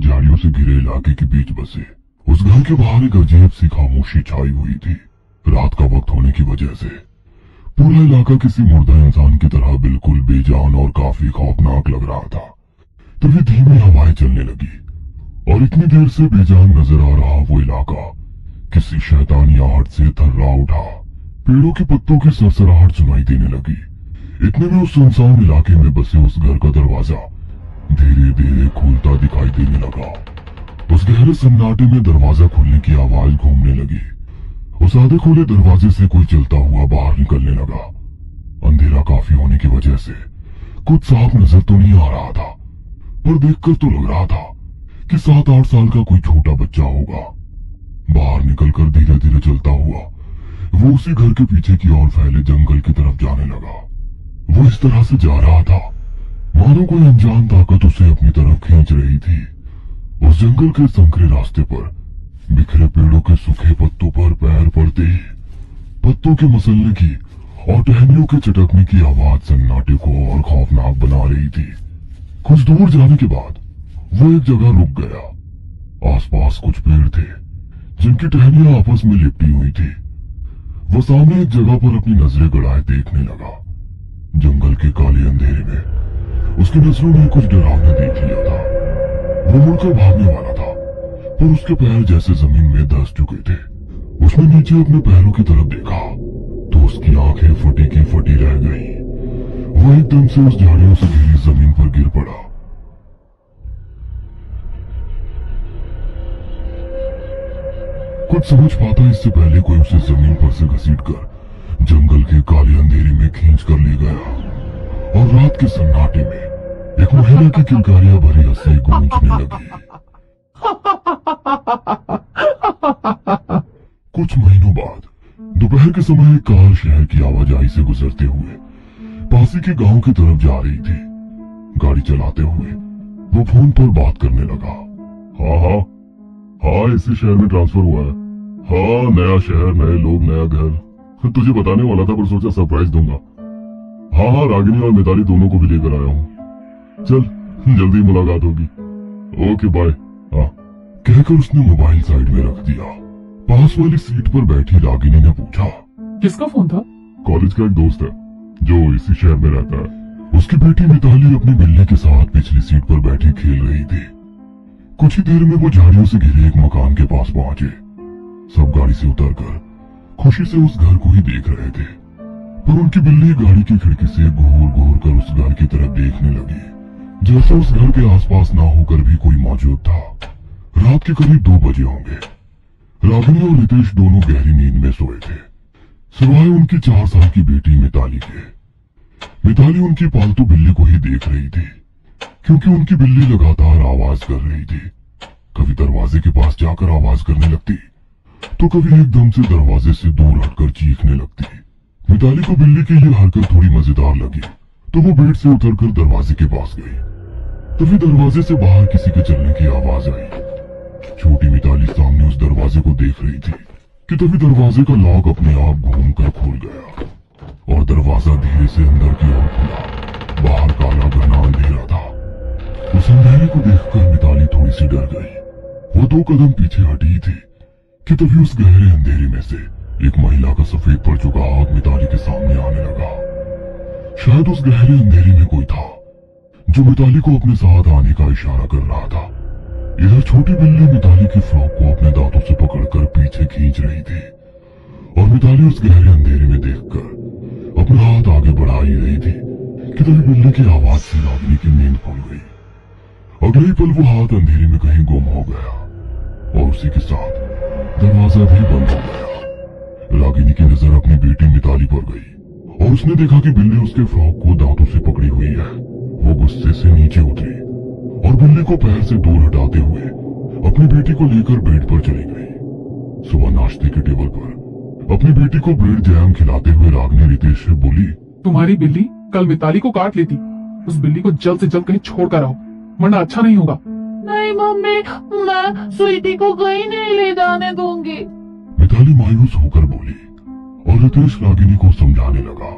झाड़ियों से घिरे इलाके के बीच बसे। उस घर के बाहर एक अजीब सी खामोशी छाई हुई थी। रात का वक्त होने की वजह से पूरा इलाका किसी मुर्दा इंसान की तरह बिल्कुल बेजान और काफी खौफनाक लग रहा था। तभी धीमी हवाएं चलने लगी और इतनी देर से बेजान नजर आ रहा वो इलाका किसी शैतानी आहट से थर्रा उठा। पेड़ों के पत्तों की सरसराहट सुनाई देने लगी। इतने में उस सुनसान इलाके में बसे उस घर का दरवाजा धीरे धीरे खुलता दिखाई देने लगा। उस गहरे सन्नाटे में दरवाजा खुलने की आवाज घूमने लगी। उस आधे खुले दरवाजे से कोई चलता हुआ बाहर निकलने लगा। अंधेरा काफी होने की वजह से कुछ साफ नजर तो नहीं आ रहा था, पर देखकर तो लग रहा था कि 7-8 साल का कोई छोटा बच्चा होगा। बाहर निकलकर धीरे धीरे चलता हुआ वो उसी घर के पीछे की ओर फैले जंगल की तरफ जाने लगा। वो इस तरह से जा रहा था मानो कोई अनजान ताकत उसे अपनी तरफ खींच रही थी। उस जंगल के संकरे रास्ते पर बिखरे पेड़ों के सूखे पत्तों पर पैर पड़ते ही पत्तों के मसलने की और टहनियों के चटकने की आवाज सन्नाटे को और खौफनाक बना रही थी। कुछ दूर जाने के बाद वो एक जगह रुक गया। आसपास कुछ पेड़ थे जिनकी टहनियां आपस में लिपटी हुई थी। वो सामने एक जगह पर अपनी नजरें गड़ाए देखने लगा। जंगल के काले अंधेरे में उसकी नजरों ने कुछ डरावना देख लिया था। वो मुड़कर भागने वाला था, पर उसके पैर जैसे जमीन में धंस चुके थे। उसने नीचे अपने पैरों की तरफ देखा तो उसकी आंखें फटी की फटी रह गई। वो एकदम से उस झाड़ियों से घिरी जमीन पर गिर पड़ा। कुछ समझ पाता इससे पहले कोई उसे जमीन पर से घसीटकर जंगल के काले अंधेरे में खींच कर ले गया और रात के सन्नाटे में एक महिला की किलकारियां भरी हंसी गूंजने लगी। कुछ महीनों बाद दोपहर के समय एक कार शहर की आवाजाही से गुजरते हुए पासी के गांव की तरफ जा रही थी। गाड़ी चलाते हुए वो फोन पर बात करने लगा। हाँ, इसी शहर में ट्रांसफर हुआ है। हाँ, नया शहर, नए लोग, नया घर। तुझे बताने वाला था पर सोचा सरप्राइज दूंगा। हाँ, रागिनी और मिताली दोनों को भी लेकर आया हूँ। चल, जल्दी मुलाकात होगी। Okay bye. हाँ, कहकर उसने मोबाइल साइड में रख दिया। पास वाली सीट पर बैठी रागिनी ने पूछा, किसका फोन था? कॉलेज का एक दोस्त है जो इसी शहर में रहता है। उसकी बेटी मिताली अपनी बिल्ली के साथ पिछली सीट पर बैठी खेल रही थी। कुछ ही देर में वो झाड़ियों से घिरे एक मकान के पास पहुंचे। सब गाड़ी से उतरकर खुशी से उस घर को ही देख रहे थे, पर उनकी बिल्ली गाड़ी की खिड़की से घूर घूर कर उस घर की तरफ देखने लगी, जैसे उस घर के आसपास ना होकर भी कोई मौजूद था। रात के करीब 2 बजे होंगे। रागिनी और रितेश दोनों गहरी नींद में सोए थे, सिवाय उनकी 4 साल की बेटी मिताली के। मिताली उनकी पालतू बिल्ली को ही देख रही थी, क्योंकि उनकी बिल्ली लगातार आवाज कर रही थी। कभी दरवाजे के पास जाकर आवाज करने लगती, तो कभी एकदम से दरवाजे से दूर हटकर चीखने लगती। मिताली को बिल्ली की ये हरकत थोड़ी मजेदार लगी, तो वो बेड से उतरकर दरवाजे के पास गई। तभी दरवाजे से बाहर किसी के चलने की आवाज आई। छोटी मिताली सामने उस दरवाजे को देख रही थी कि तभी दरवाजे का लॉक अपने आप घूमकर खुल गया और दरवाजा धीरे से अंदर की ओर खुला। बाहर काला घना अंधेरा था। उस अंधेरे को देखकर मिताली थोड़ी सी डर गई। वो 2 कदम पीछे हटी थी कि तभी उस गहरे अंधेरे में से एक महिला का सफेद पर झुका हाथ मिताली के सामने आने लगा। शायद उस गहरे अंधेरे में कोई था जो मिताली को अपने साथ आने का इशारा कर रहा था। इधर छोटी बिल्ली मिताली की फ्रॉक को अपने दांतों से पकड़कर पीछे खींच रही थी और मिताली उस गहरे अंधेरे में देखकर अपना हाथ आगे बढ़ा ही रही थी कि तभी बिल्ली की आवाज से रागिनी की नींद खुल गई। अगले ही पल वो हाथ अंधेरे में कहीं गुम हो गया और उसी के साथ दरवाजा भी बंद हो गया। रागिनी की नजर अपनी बेटी मिताली पर गई और उसने देखा कि बिल्ली उसके फ्रॉक को दांतों से पकड़ी हुई है। वो गुस्से से नीचे उतरी और बिल्ली को पैर से दूर हटाते हुए अपनी बेटी को लेकर बेड पर चली गई। सुबह नाश्ते के टेबल पर अपनी बेटी को ब्रेड जैम खिलाते हुए रागिनी रितेश से बोली, तुम्हारी बिल्ली कल मिताली को काट लेती। उस बिल्ली को जल्द से जल्द कहीं छोड़ कर आओ, वरना अच्छा नहीं होगा। नहीं मम्मी, मैं स्वीटी को कहीं नहीं ले जाने दूंगी। मिताली मायूस होकर बोली और रितेश रागिनी को समझाने लगा,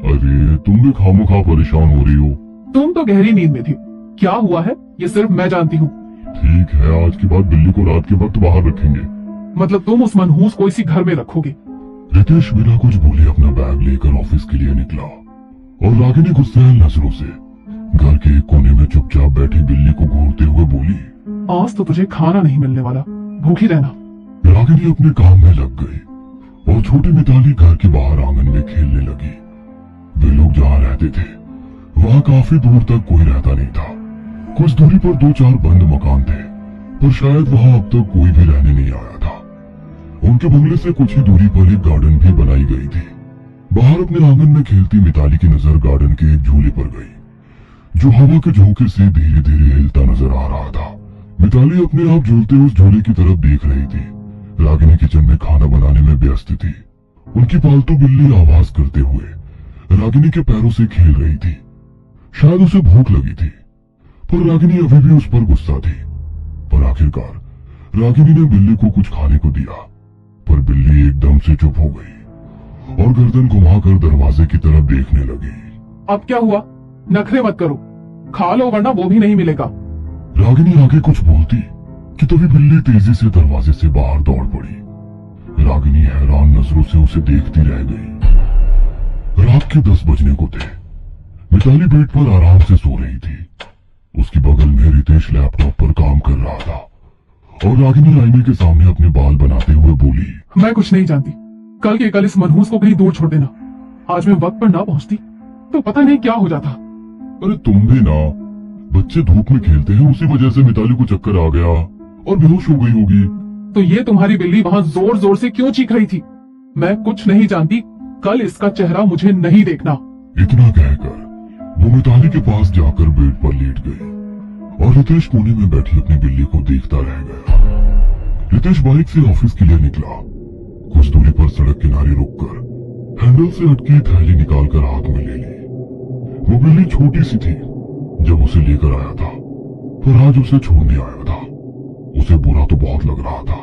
अरे तुम भी खामोखा परेशान हो रही हो। तुम तो गहरी नींद में थी, क्या हुआ है ये सिर्फ मैं जानती हूँ। ठीक है, आज के बाद बिल्ली को रात के वक्त बाहर रखेंगे। मतलब तुम उस मनहूस को इसी घर में रखोगे? रितेश बिना कुछ बोले अपना बैग लेकर ऑफिस के लिए निकला और रागिनी गुस्सैल नजरों से घर के एक कोने में चुपचाप बैठी बिल्ली को घूरते हुए बोली, आज तो तुझे खाना नहीं मिलने वाला, भूखी रहना। रागिनी अपने काम में लग गई और छोटी मिताली घर के बाहर आंगन में खेलने लगी। वे लोग जहाँ रहते थे वहाँ काफी दूर तक कोई रहता नहीं था। कुछ दूरी पर 2-4 बंद मकान थे, पर शायद वहाँ अब तक कोई भी रहने नहीं आया था। उनके बंगले से कुछ ही दूरी पर एक गार्डन भी बनाई गई थी। बाहर अपने आंगन में खेलती मिताली की नजर गार्डन के एक झूले पर गई, जो हवा के झोंके से धीरे धीरे हिलता नजर आ रहा था। मिताली अपने आप झूलते उस झूले की तरफ देख रही थी। रागिनी किचन में खाना बनाने में व्यस्त थी। उनकी पालतू बिल्ली आवाज करते हुए रागिनी के पैरों से खेल रही थी। शायद उसे भूख लगी थी, पर रागिनी अभी भी उस पर गुस्सा थी। पर आखिरकार रागिनी ने बिल्ली को कुछ खाने को दिया, पर बिल्ली एकदम से चुप हो गई और गर्दन घुमाकर दरवाजे की तरफ देखने लगी। अब क्या हुआ? नखरे मत करो, खा लो वरना वो भी नहीं मिलेगा। रागिनी आगे कुछ बोलती कि तभी बिल्ली तेजी से दरवाजे से बाहर दौड़ पड़ी। रागिनी हैरान नजरों से उसे देखती रह गई। रात के 10 बजने को थे। मिताली बेड पर आराम से सो रही थी। उसकी बगल में रितेश लैपटॉप पर काम कर रहा था और रागिनी आईने के सामने अपने बाल बनाते हुए बोली, मैं कुछ नहीं जानती, कल के कल इस मनहूस को कहीं दूर छोड़ देना। आज मैं वक्त पर ना पहुंचती तो पता नहीं क्या हो जाता। अरे तुम भी ना, बच्चे धूप में खेलते हैं, उसी वजह से मिताली को चक्कर आ गया और बेहोश हो गई होगी। तो ये तुम्हारी बिल्ली वहाँ जोर जोर से क्यों चीख रही थी? मैं कुछ नहीं जानती, कल इसका चेहरा मुझे नहीं देखना। इतना कहकर वो मिताली के पास जाकर बेड पर लेट गई और रितेश कोने में बैठी अपनी बिल्ली को देखता रह गया। रितेश बाइक से ऑफिस के लिए निकला। कुछ दूरी पर सड़क किनारे रुककर हैंडल से अटकी थैली निकालकर हाथ में ले ली। वो बिल्ली छोटी सी थी जब उसे लेकर आया था, पर आज उसे छोड़ने आया था। उसे बुरा तो बहुत लग रहा था,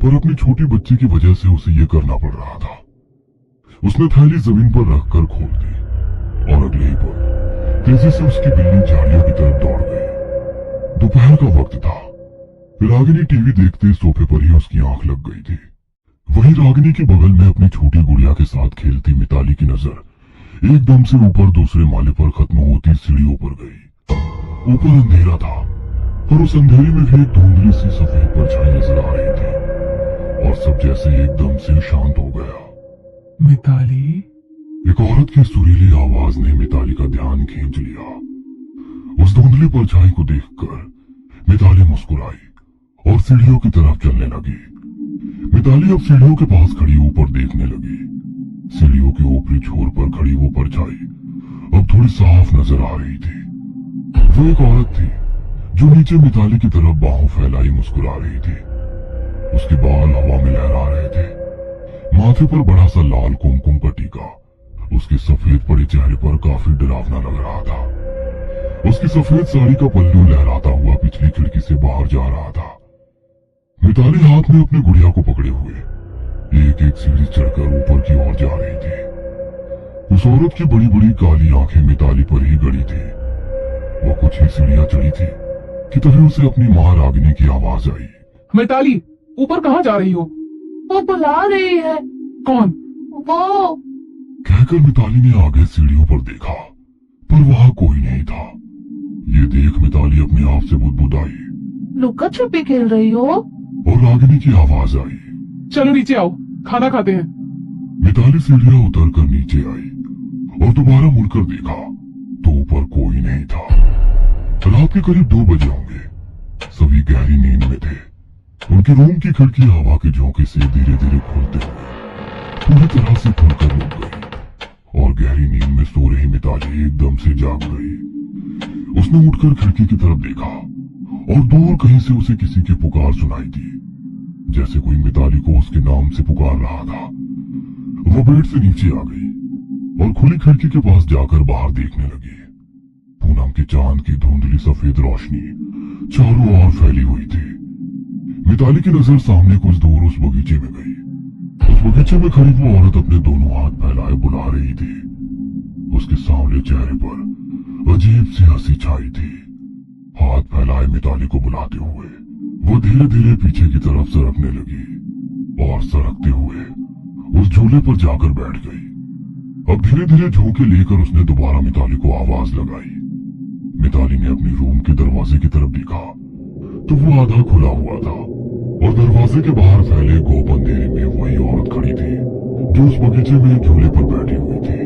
पर अपनी छोटी बच्ची की वजह से उसे ये करना पड़ रहा था। उसने थैली जमीन पर रखकर खोल दी और अगले ही पल तेजी से उसकी बिल्ली झाड़ियों की तरफ दौड़ गई। दोपहर का वक्त था। रागिनी टीवी देखते सोफे पर ही उसकी आंख लग गई थी। वहीं रागिनी के बगल में अपनी छोटी गुड़िया के साथ खेलती मिताली की नजर एकदम से ऊपर दूसरे माले पर खत्म होती सीढ़ियों पर गई। ऊपर अंधेरा था, पर उस अंधेरे में भी एक धुंधली सी सफेद परछाई नजर आ रही थी और सब जैसे एकदम से शांत हो गया। मिताली? एक औरत की सुरीली आवाज ने मिताली का ध्यान खींच लिया। उस धुंधली परछाई को देखकर मिताली मुस्कुराई और सीढ़ियों की तरफ चलने लगी। मिताली अब सीढ़ियों के पास खड़ी ऊपर देखने लगी। सीढ़ियों के ऊपरी छोर पर खड़ी वो परछाई अब थोड़ी साफ नजर आ रही थी। वो एक औरत थी जो नीचे मिताली की तरफ बाहों फैलाई मुस्कुरा रही थी। उसके बाल हवा में लहरा रहे थे। माथे पर बड़ा सा लाल कुमकुम का टीका उसके सफेद पड़े चेहरे पर काफी डरावना लग रहा था। उसकी सफेद साड़ी का पल्लू लहराता हुआ पिछली खिड़की से बाहर जा रहा था। मिताली हाथ में अपने गुड़िया को पकड़े हुए एक एक सीढ़ी चढ़कर ऊपर की ओर जा रही थी। उस औरत की बड़ी बड़ी काली आंखें मिताली पर ही गड़ी थी। वो कुछ ही सीढ़ियां चढ़ी थी कि तभी उसे अपनी मां रागिनी की आवाज आई। मिताली, ऊपर कहाँ जा रही हो? वो बुला रही है। कौन? वो। कहकर मिताली ने आगे सीढ़ियों पर देखा, पर वहां कोई नहीं था। ये देख मिताली अपने आप से बुदबुदाई। लुका छुपी खेल रही हो? और रागिनी की आवाज आई, चलो नीचे आओ, खाना खाते हैं। मिताली सीढ़ियां उतरकर नीचे आई और दोबारा मुड़कर देखा तो ऊपर कोई नहीं था। रात के करीब 2 बजे होंगे। सभी गहरी नींद में थे। उनके रूम की खिड़की हवा के झोंके से धीरे धीरे खुलते हुए पूरी तरह से खुलकर रुक गई और गहरी नींद में सो रही मिताली एकदम से जाग गई। उसने उठकर खिड़की की तरफ देखा और दूर कहीं से उसे किसी की पुकार सुनाई दी, जैसे कोई मिताली को उसके नाम से पुकार रहा था। वो बेड से नीचे आ गई और खुली खिड़की के पास जाकर बाहर देखने लगी। पूनम के चांद की धुंधली सफेद रोशनी चारों ओर फैली हुई थी। मिताली की नजर सामने कुछ दूर उस बगीचे में गई। उस बगीचे में खड़ी वो औरत अपने दोनों हाथ फैलाए बुला रही थी। उसके सांवले चेहरे पर अजीब सी हंसी छाई थी। हाथ फैलाए मिताली को बुलाते हुए वो धीरे धीरे पीछे की तरफ सरकने लगी और सरकते हुए उस झूले पर जाकर बैठ गई। अब धीरे धीरे झोंके लेकर उसने दोबारा मिताली को आवाज लगाई। मिताली ने अपनी रूम के दरवाजे की तरफ देखा तो वो आधा खुला हुआ था और दरवाजे के बाहर फैले गोप अंधेरे में वही औरत खड़ी थी जो उस बगीचे में झूले पर बैठी हुई थी।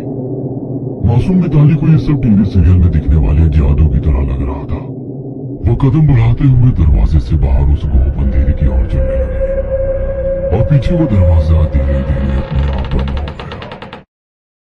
मासूम मिताली को ये सब टीवी सीरियल में दिखने वाले जादू की तरह लग रहा था। वो कदम बढ़ाते हुए दरवाजे से बाहर उस गोप अंधेरे की ओर चलने लगी और पीछे वो दरवाजा धीरे धीरे अपने आप बंद हो गया।